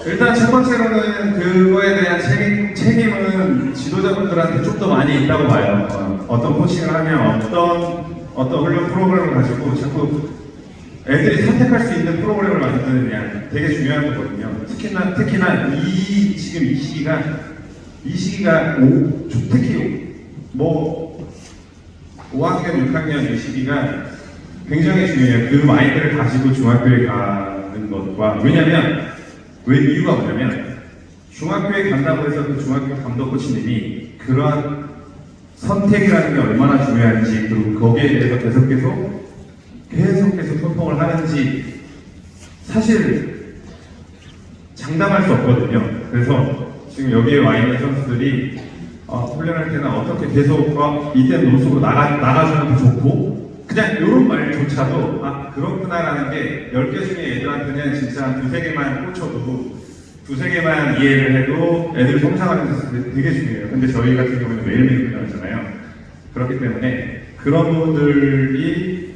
일단 첫 번째로는 그거에 대한 책임은 지도자분들한테 좀 더 많이 있다고 봐요. 어떤 코칭을 하면 어떤 훈련 프로그램을 가지고 자꾸 애들이 선택할 수 있는 프로그램을 만드느냐 되게 중요한 거거든요. 특히나 지금 이 시기가 특히 뭐 5학년, 6학년 이 시기가 굉장히 중요해요. 그 마인드를 가지고 중학교에 가는 것과 이유가 뭐냐면 중학교에 간다고 해서 그 중학교 감독 코치님이 그러한 선택이라는 게 얼마나 중요한지 그리고 거기에 대해서 계속해서 소통을 하는지 사실 장담할 수 없거든요. 그래서 지금 여기에 와 있는 선수들이 훈련할 때는 어떻게 계속 이때는 논속으로 나가주면 더 좋고 그냥 이런 말조차도 그렇구나라는 게 10개 중에 애들한테는 진짜 한 두세 개만 꽂혀도 두세 개만 이해를 해도 애들이 성장하는 데 되게 중요해요. 근데 저희 같은 경우는 매일매일 훈련하잖아요. 그렇기 때문에 그런 부분들이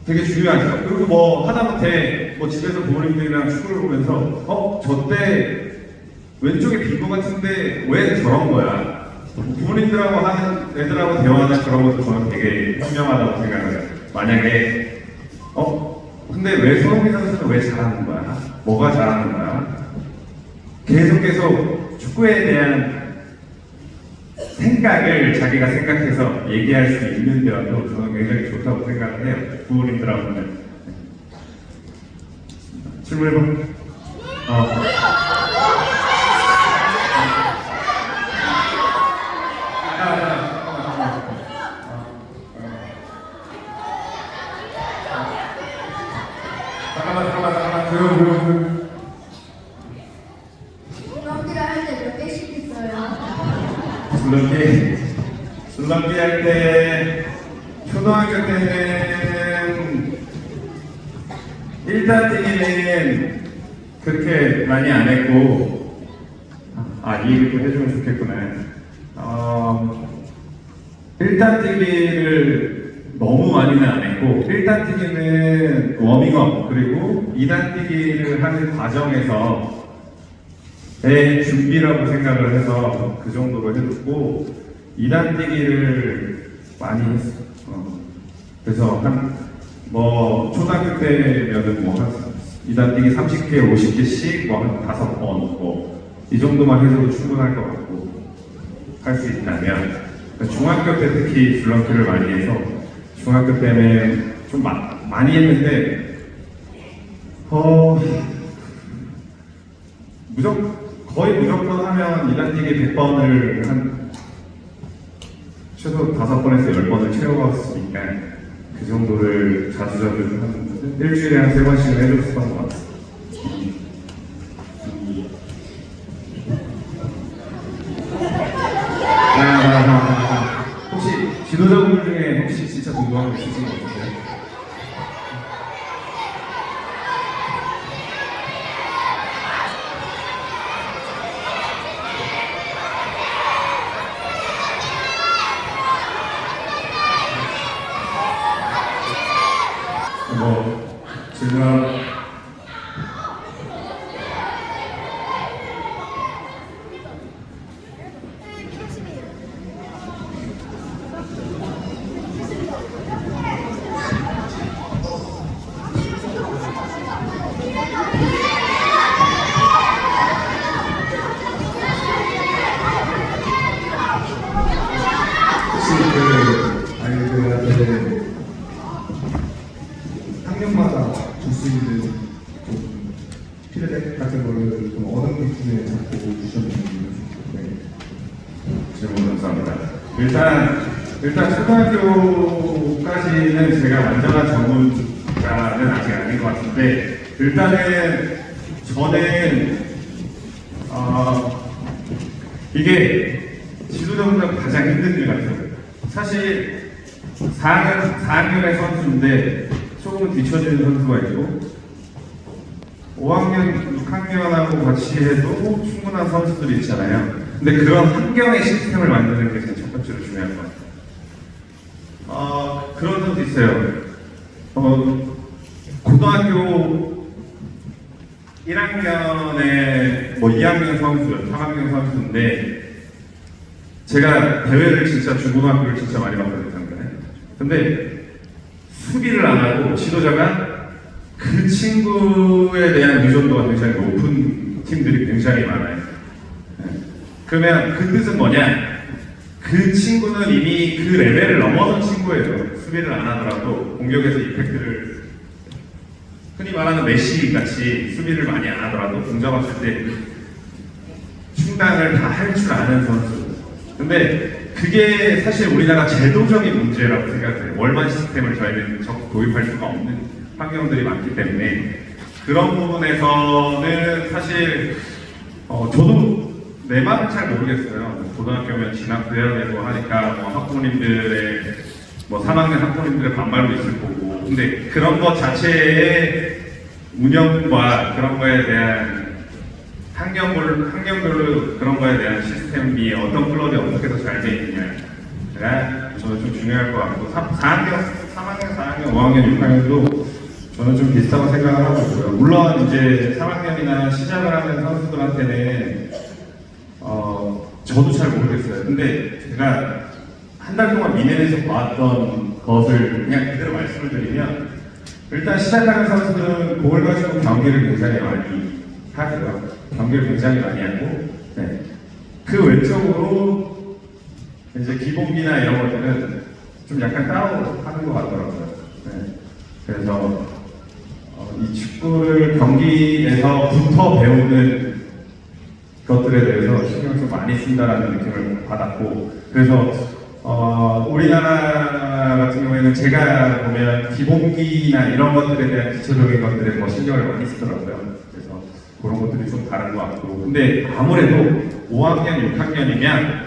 되게 중요하죠. 그리고 뭐 하다못해 집에서 부모님들이랑 축구를 보면서 저 때 왼쪽에 빈 거 같은데 왜 저런 거야? 부모님들하고 하는 애들하고 대화하는 그런 것도 저는 되게 현명하다고 생각해요. 만약에 근데 왜 손흥민 선수는 왜 잘하는 거야? 뭐가 잘하는 거야? 계속 축구에 대한 생각을 자기가 생각해서 얘기할 수 있는 대화도 저는 굉장히 좋다고 생각을 해요. 부모님들하고는. 질문해봐. 잠깐만. 줄넘기를 할 때 몇 개씩 했어요? 줄넘기 할 때 초등학교 때는 1단 뛰기는 그렇게 많이 안 했고 이 얘기도 해주면 좋겠구나. 1단 뛰기를 너무 많이는 안 했고 1단 뛰기는 워밍업 그리고 2단 뛰기를 하는 과정에서 내 준비라고 생각을 해서 그 정도로 해줬고 2단 뛰기를 많이 했어. 그래서 초등학교 때면은 한 2단 뛰기 30개, 50개씩 한 5번 이 정도만 해줘도 충분할 것 같고 할 수 있다면 중학교 때 특히 줄넘기를 많이 해서 중학교 때는 좀 많이 했는데 거의 무조건 하면 2단 뛰기 100번을 최소 5번에서 10번을 채워갔으니까 그 정도를 자주 한 일주일에 한 3번씩은 해줬었던 것 같아요. 혹시 지도자분들 중에 혹시 진짜 궁금한 거 있으신 거 있으세요? 제가 아이들한테 학년마다 줄 수 있는 좀 피드백 같은 거를 좀 어느 부분에 잡고 주셨는지. 질문 감사합니다. 일단 초등학교까지는 제가 완전한 전문가는 아직 아닌 것 같은데 일단은 저는 이게 지도자보다 가장 힘든 일 같아요. 사실 4학년의 선수인데 조금 뒤처지는 선수가 있고 5학년, 6학년하고 같이 해도 충분한 선수들이 있잖아요. 근데 그런 환경의 시스템을 만드는 게 제 첫 번째로 중요한 것 같아요. 그런 선수 있어요. 고등학교 1학년에 뭐 2학년 선수, 3학년 선수인데 제가 대회를 진짜 중고등학교를 진짜 많이 봤거든요. 근데 수비를 안 하고 지도자가 그 친구에 대한 의존도가 굉장히 높은 팀들이 굉장히 많아요. 그러면 그 뜻은 뭐냐? 그 친구는 이미 그 레벨을 넘어선 친구예요. 수비를 안 하더라도 공격에서 이펙트를 흔히 말하는 메시 같이 수비를 많이 안 하더라도 공격 왔을 때 충당을 다 할 줄 아는 선수. 근데 그게 사실 우리나라 제도적인 문제라고 생각해요. 월만 시스템을 저희는 도입할 수가 없는 환경들이 많기 때문에 그런 부분에서는 사실 저도 내 마음은 잘 모르겠어요. 고등학교면 진학도 해야 되고 하니까 뭐 학부모님들의 뭐 3학년 학부모님들의 반발도 있을 거고 근데 그런 것 자체의 운영과 그런 거에 대한 학년별로 그런 거에 대한 시스템이 어떤 클럽이 어떻게 더 잘 돼 있느냐가 저는 좀 중요할 것 같고 3학년, 4학년, 5학년, 6학년도 저는 좀 비슷하다고 생각을 하고 있고요. 물론 이제 3학년이나 시작을 하는 선수들한테는 저도 잘 모르겠어요. 근데 제가 한 달 동안 미넨에서 봤던 것을 그냥 그대로 말씀을 드리면 일단 시작하는 선수들은 그걸 가지고 경기를 굉장히 많이 하고요. 경기를 굉장히 많이 하고 네. 그 외적으로 이제 기본기나 이런 것들은 좀 약간 따로 하는 것 같더라고요. 네. 그래서 이 축구를 경기에서부터 배우는 것들에 대해서 신경을 좀 많이 쓴다라는 느낌을 받았고 그래서 우리나라 같은 경우에는 제가 보면 기본기나 이런 것들에 대한 기초적인 것들에 더 신경을 많이 쓰더라고요. 그래서 그런 것들이 좀 다른 것 같고 근데 아무래도 5학년, 6학년이면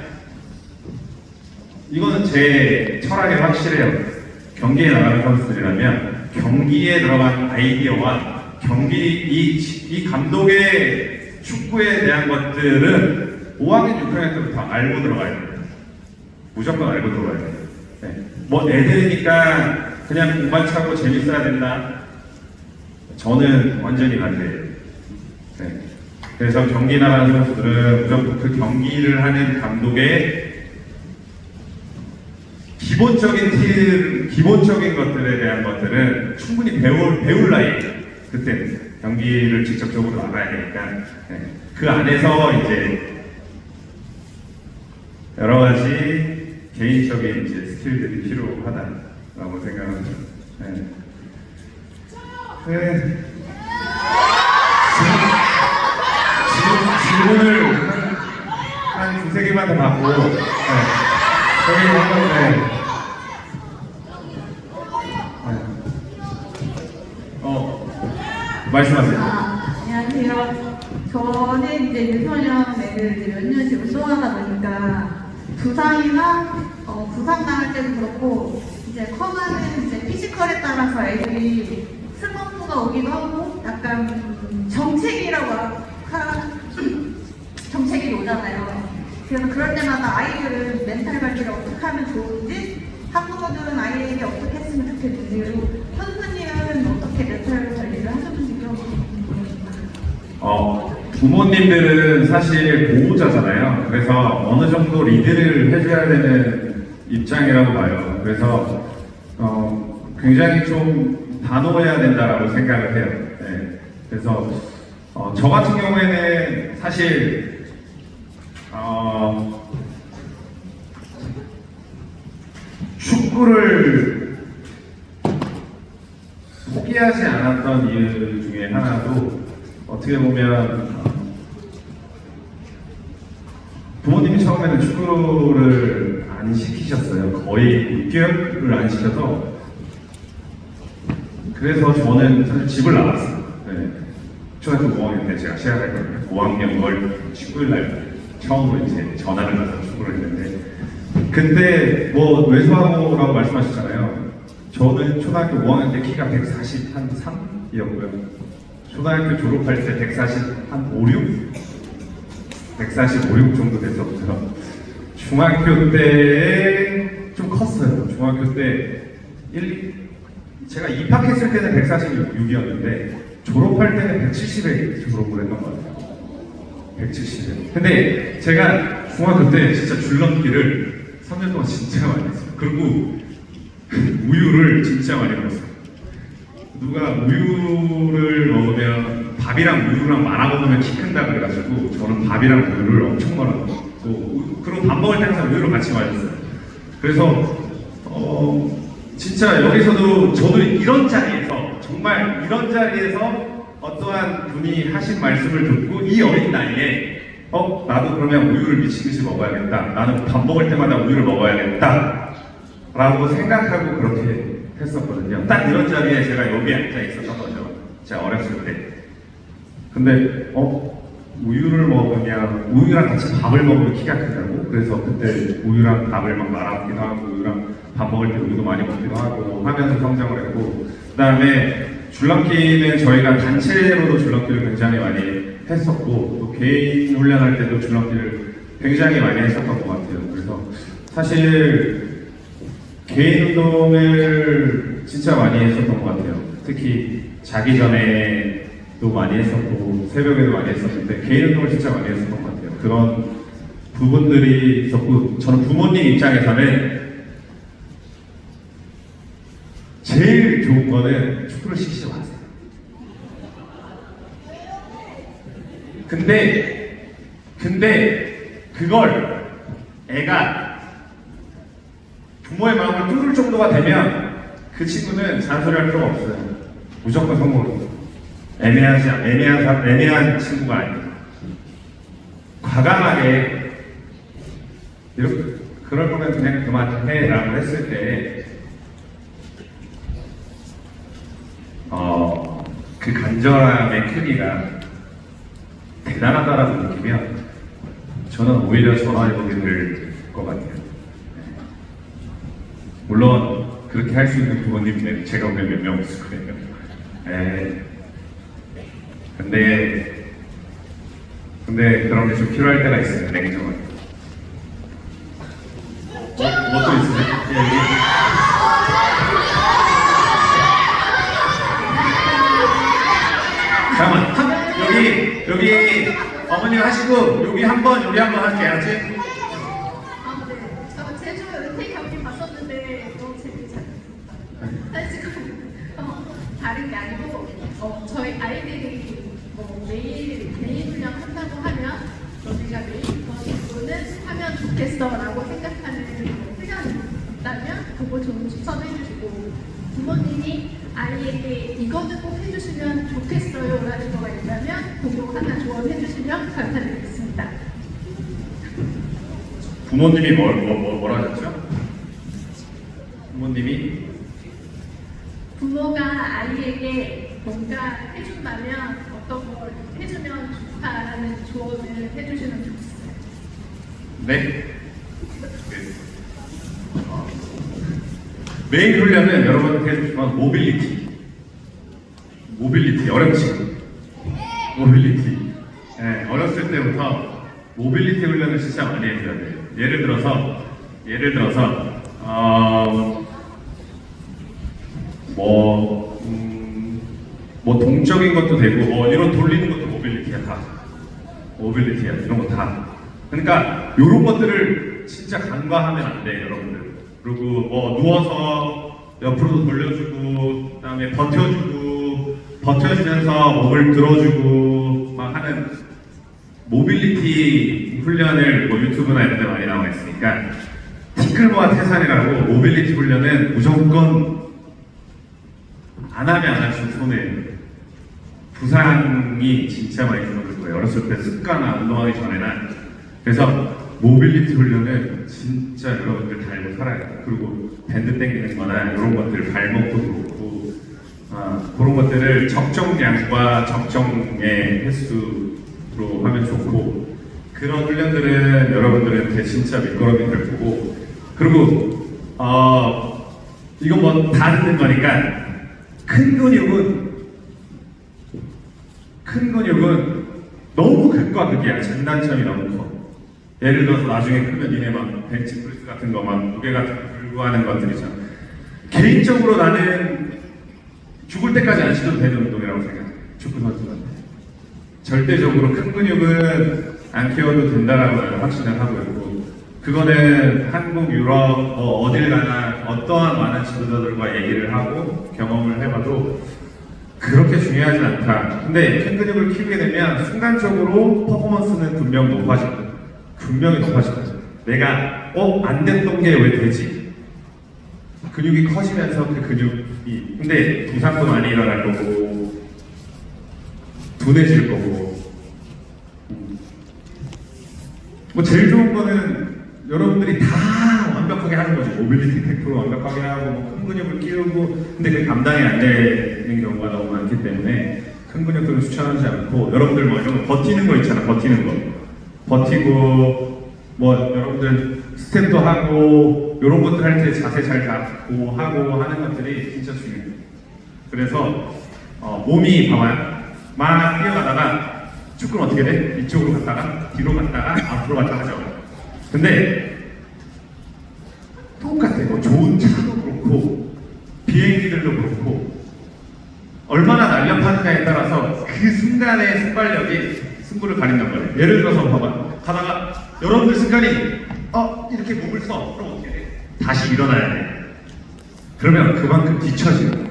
이거는 제 철학이 확실해요. 경기에 나가는 선수들이라면 경기에 들어간 아이디어와 이 감독의 축구에 대한 것들은 5학년, 6학년 때부터 알고 들어가야 돼요. 무조건 알고 들어가야 돼요. 네. 뭐 애들이니까 그냥 공만 차고 재밌어야 된다. 저는 완전히 반대예요. 네. 그래서 경기 나가는 선수들은 무조건 그 경기를 하는 감독의 기본적인 것들에 대한 것들은 충분히 배울 나이에요. 그때는 경기를 직접적으로 나가야 되니까 네. 그 안에서 이제 여러 가지 개인적인 이제 스킬들이 필요하다라고 생각합니다. 네. 네. 질문을 한 두세 개만 더 받고 저희 한번 말씀하세요. 안녕하세요. 저는 이제 유소년 애들 이제 몇 년씩 운동하다 보니까 부상 당할 때도 그렇고 이제 커가는 이제 피지컬에 따라서 애들이 슬럼프가 오기도 하고 약간 정체기이 오잖아요. 그래서 그럴 때마다 아이들은 멘탈 관리를 어떻게 하면 좋은지 학부모들은 아이에게 어떻게 했으면 좋겠는지 그리고 선수님은 어떻게 멘탈 관리를 하셨는지 그런 거 궁금합니다. 부모님들은 사실 보호자잖아요. 그래서 어느 정도 리드를 해줘야 되는 입장이라고 봐요. 그래서 굉장히 좀 단호해야 된다라고 생각을 해요. 네. 그래서 저 같은 경우에는 사실 축구를 포기하지 않았던 이유 중에 하나도 어떻게 보면 부모님이 처음에는 축구를 안 시키셨어요. 거의 6개월을 안 시켜서 그래서 저는 사실 집을 나갔어요. 네. 초등학교 5학년 때 제가 시작했거든요. 5학년 5월 19일 날 처음으로 이제 전화를 가서 축구를 했는데 근데 뭐 외소하고라고 말씀하셨잖아요. 저는 초등학교 5학년 때 키가 143이었고요. 초등학교 졸업할 때 145, 6? 145, 6 정도 됐었고요. 중학교 때 좀 컸어요. 중학교 때 제가 입학했을 때는 146이었는데 졸업할 때는 170에 졸업을 했던 것 같아요. 170에. 근데 제가 중학교 때 진짜 줄넘기를 3년 동안 진짜 많이 했어요. 그리고 우유를 진짜 많이 먹었어요. 누가 우유를 먹으면 밥이랑 우유랑 말아 먹으면 키 큰다 그래가지고 저는 밥이랑 우유를 엄청 말아 먹었고, 그리고 밥 먹을 때 항상 우유를 같이 마셨어요. 그래서 진짜 여기서도 저도 이런 자리에서, 정말 이런 자리에서 어떠한 분이 하신 말씀을 듣고 이 어린 나이에 나도 그러면 우유를 미친듯이 먹어야겠다, 나는 밥 먹을 때마다 우유를 먹어야겠다 라고 생각하고 그렇게 했었거든요. 딱 이런 자리에 제가 여기 앉아 있었던 거죠, 제가 어렸을 때. 근데 우유를 먹으면, 우유랑 같이 밥을 먹으면 키가 크다고. 그래서 그때 우유랑 밥을 막 말아 먹기도 하고, 우유랑 밥 먹을 때 우유도 많이 먹기도 하고 하면서 성장을 했고, 그 다음에 줄넘기는 저희가 단체로도 줄넘기를 굉장히 많이 했었고, 또 개인 훈련할 때도 줄넘기를 굉장히 많이 했었던 것 같아요. 그래서 사실 개인 운동을 진짜 많이 했었던 것 같아요. 특히 자기 전에도 많이 했었고 새벽에도 많이 했었는데 개인 운동을 진짜 많이 했었던 것 같아요. 그런 부분들이 있었고, 저는 부모님 입장에서는 제일 좋은 거는 축구를 시키지 마세요. 근데 그걸 애가 부모의 마음을 뚫을 정도가 되면 그 친구는 잔소리할 필요가 없어요. 무조건 성공을. 애매한 친구가 아니에요. 과감하게 이렇게, 그럴 거면 그냥 그만해라고 했을 때 그 간절함의 크기가 대단하다라고 느끼면 저는 오히려 전화해보게 될 것 같아요. 물론 그렇게 할 수 있는 부모님 제가 보면 몇 명 없을 거예요. 근데 그런 게 좀 필요할 때가 있어요. 냉정하게. 뭐 또 있으세요? 잠깐만, 여기 어머님 하시고 여기 한번 할게, 알았지? 네. 저 제주 은퇴 경기 봤었는데 너무 재밌지 않았어요. 사실 다른 게 아니고 저희 아이들이 매일 훈련 한다고 하면 저희가 매일 이거는 하면 좋겠어라고 생각하는 훈련이 있다면 그거 좀 추천해 주시고, 부모님이 아이에게 이거는 꼭 해주시면 좋겠어요 라는 거가 있다면 그거 하나 조언해 주시면 감사드리겠습니다. 부모님이 뭐라 하셨죠? 부모가 아이에게 뭔가 해준다면 어떤 걸 해주면 좋다라는 조언을 해주시면 좋겠어요. 네. 메인 훈련은 여러분한테 해주시면 모빌리티 어렵지. 모빌리티. 네, 어렸을 때부터 모빌리티 훈련을 진짜 많이 해줘야 돼요. 예를 들어서 뭐 동적인 것도 되고, 이런 돌리는 것도 모빌리티야 이런 거 다. 그러니까 이런 것들을 진짜 간과하면 안 돼요, 여러분들. 그리고 누워서 옆으로도 돌려주고, 그다음에 버텨주면서 목을 들어주고 막 하는 모빌리티 훈련을 유튜브나 이런 데 많이 나와 있으니까, 티끌모아 태산이라고 모빌리티 훈련은 무조건 안 하면 안 할수록 손해예요. 부상이 진짜 많이 줄어들 거예요. 어렸을 때 습관나 운동하기 전에는. 그래서 모빌리티 훈련은 진짜 여러분들 달고 살아야 돼요. 그리고 밴드 땡기는 거나 이런 것들, 발목도 그렇고 그런 것들을 적정량과 적정의 횟수로 하면 좋고, 그런 훈련들은 여러분들한테 진짜 밑거름이 될 거고, 그리고 이건 뭐 다 듣는 거니까 큰 근육은 너무 극과 극이야. 장단점이 너무 커. 예를 들어서 나중에 크면 니네 막 벤치프레스 같은 거 막 무게 같은 거 들고 하는 것들이잖아. 개인적으로 나는 죽을 때까지 안 쉬어도 되는 운동이라고 생각해요. 축구 선수는 절대적으로 큰 근육은 안 키워도 된다라고 나는 확신을 하고 있고, 그거는 한국, 유럽, 어딜 가나 어떠한 많은 지도자들과 얘기를 하고 경험을 해봐도 그렇게 중요하지 않다. 근데 큰 근육을 키우게 되면 순간적으로 퍼포먼스는 분명히 높아질 거예요. 내가 안 됐던 게 왜 되지? 근육이 커지면서 그 근육이, 근데 부상도 많이 일어날 거고 둔해질 거고, 뭐 제일 좋은 거는 여러분들이 다 완벽하게 하는 거지. 모빌리티 100% 완벽하게 하고 큰 근육을 끼우고, 근데 그게 감당이 안 되는 경우가 너무 많기 때문에 큰 근육들은 추천하지 않고, 여러분들 뭐 이런 거 버티는 거 있잖아. 버티고 뭐 여러분들 스텝도 하고 이런 것들 할 때 자세 잘 잡고 하고 하는 것들이 진짜 중요해요. 그래서 몸이 봐봐요. 막 뛰어가다가 축구는 어떻게 돼? 이쪽으로 갔다가 뒤로 갔다가 앞으로 갔다 하죠. 근데 똑같아. 뭐 좋은 차도 그렇고 비행기들도 그렇고 얼마나 날렵하느냐에 따라서 그 순간의 순발력이 승부를 가린단 말이에요. 예를 들어서 봐봐. 가다가 여러분들 순간이 이렇게 몸을 써. 그럼 어떻게 돼? 다시 일어나야 돼. 그러면 그만큼 뒤처지는 거예요.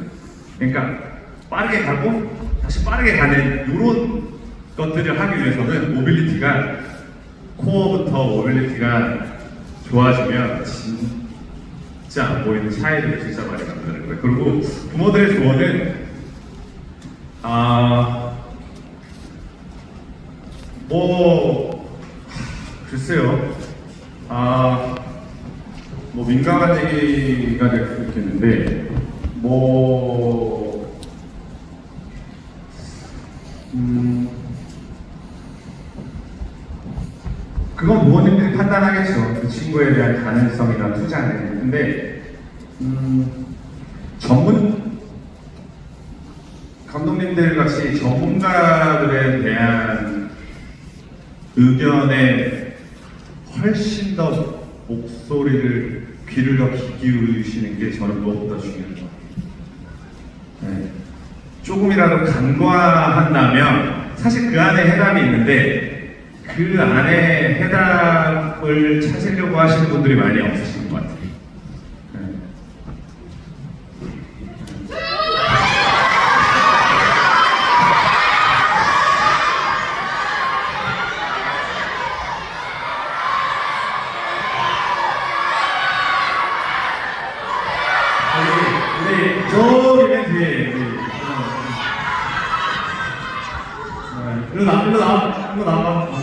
그러니까 빠르게 가고 다시 빠르게 가는 이런 것들을 하기 위해서는 모빌리티가, 코어부터 모빌리티가 좋아지면 진짜 안 보이는 차이를 진짜 많이 만드는 거예요. 그리고 부모들의 조언은 글쎄요. 뭐 민감한 얘기가 될 수 있겠는데, 그건 부모님들이 판단하겠죠. 그 친구에 대한 가능성이나 투자는. 근데 전문 감독님들 같이 전문가들에 대한 의견에 훨씬 더 목소리를, 귀를 더 기울이시는 게 저는 무엇보다 중요한 것 같아요. 네. 조금이라도 간과한다면 사실 그 안에 해답이 있는데 그 안에 해답을 찾으려고 하시는 분들이 많이 없으신 것 같아요. 네. 저기 맨 뒤에 일로 나와.